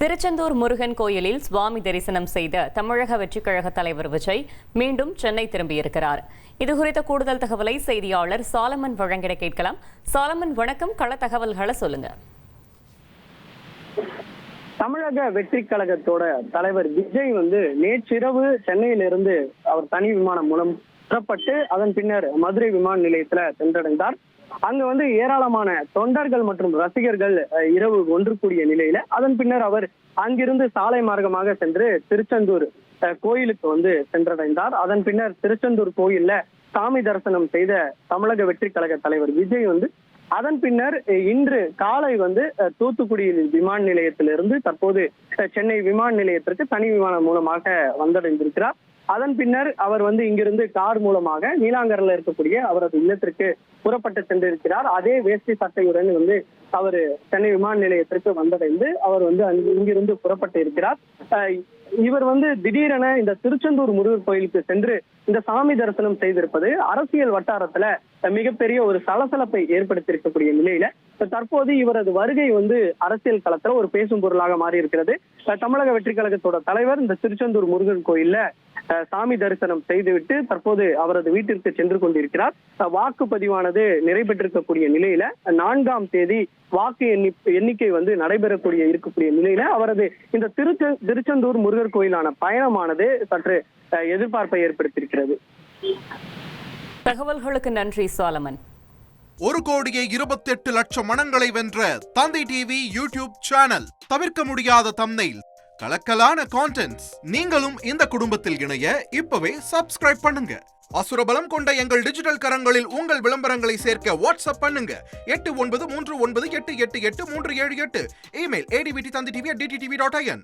திருச்செந்தூர் முருகன் கோயிலில் சுவாமி தரிசனம் செய்த தமிழக வெற்றிக் கழக தலைவர் விஜய் மீண்டும் சென்னை திரும்பியிருக்கிறார். இதுகுறித்த கூடுதல் தகவலை செய்தியாளர் சாலமன் வழங்கிட கேட்கலாம். சாலமன், வணக்கம். கள தகவல்களை சொல்லுங்க. தமிழக வெற்றிக் கழகத்தோட தலைவர் விஜய் நேற்றிரவு சென்னையிலிருந்து அவர் தனி விமானம் மூலம் புறப்பட்டு அதன் பின்னர் மதுரை விமான நிலையத்துல சென்றடைந்தார். அங்க ஏராளமான தொண்டர்கள் மற்றும் ரசிகர்கள் இரவு ஒன்று கூடிய நிலையில அதன் பின்னர் அவர் அங்கிருந்து சாலை மார்க்கமாக சென்று திருச்செந்தூர் கோயிலுக்கு சென்றடைந்தார். அதன் பின்னர் திருச்செந்தூர் கோயில்ல சாமி தரிசனம் செய்த தமிழக வெற்றி கழக தலைவர் விஜய் அதன் பின்னர் இன்று காலை தூத்துக்குடி விமான நிலையத்திலிருந்து தற்போது சென்னை விமான நிலையத்திற்கு தனி விமானம் மூலமாக வந்தடைந்திருக்கிறார். அதன் பின்னர் அவர் இங்கிருந்து கார் மூலமாக நீலாங்கரில் இருக்கக்கூடிய அவரது இல்லத்திற்கு புறப்பட்டு சென்றிருக்கிறார். அதே வேஷ்டி சட்டையுடன் அவர் சென்னை விமான நிலையத்திற்கு வந்தடைந்து அவர் இங்கிருந்து புறப்பட்டு இருக்கிறார். இவர் திடீரென இந்த திருச்செந்தூர் முருகர் கோயிலுக்கு சென்று இந்த சாமி தரிசனம் செய்திருப்பது அரசியல் வட்டாரத்துல மிகப்பெரிய ஒரு சலசலப்பை ஏற்படுத்தியிருக்கக்கூடிய நிலையில தற்போது இவரது வருகை அரசியல் களத்துல ஒரு பேசும் பொருளாக மாறி இருக்கிறது. தமிழக வெற்றி கழகத்தோட தலைவர் இந்த திருச்செந்தூர் முருகன் கோயில்ல சாமி தரிசனம் செய்துவிட்டு தற்போது அவரது வீட்டிற்கு சென்று கொண்டிருக்கிறார். வாக்குப்பதிவானது நிறைவேற்றிருக்கக்கூடிய நிலையில 4ஆம் தேதி வாக்கு எண்ணிக்கை இருக்கக்கூடிய நிலையில அவரது இந்த திருச்செந்தூர் முருகர் கோயிலான பயணமானது சற்று எதிர்பார்ப்பை ஏற்படுத்தியிருக்கிறது. தகவல்களுக்கு நன்றி சாலமன். 1,28,00,000 மனங்களை வென்ற தந்தி டிவி யூடியூப் சேனல். தவிர்க்க முடியாத தம்ப்நெயில், கலக்கலான கான்டென்ட்ஸ். நீங்களும் இந்த குடும்பத்தில் இணைய இப்பவே சப்ஸ்கிரைப் பண்ணுங்க. அசுரபலம் கொண்ட எங்கள் டிஜிட்டல் கரங்களில் உங்கள் விளம்பரங்களை சேர்க்க வாட்ஸ்அப் பண்ணுங்க. 8939888838. Email advtthanditv@dttv.in.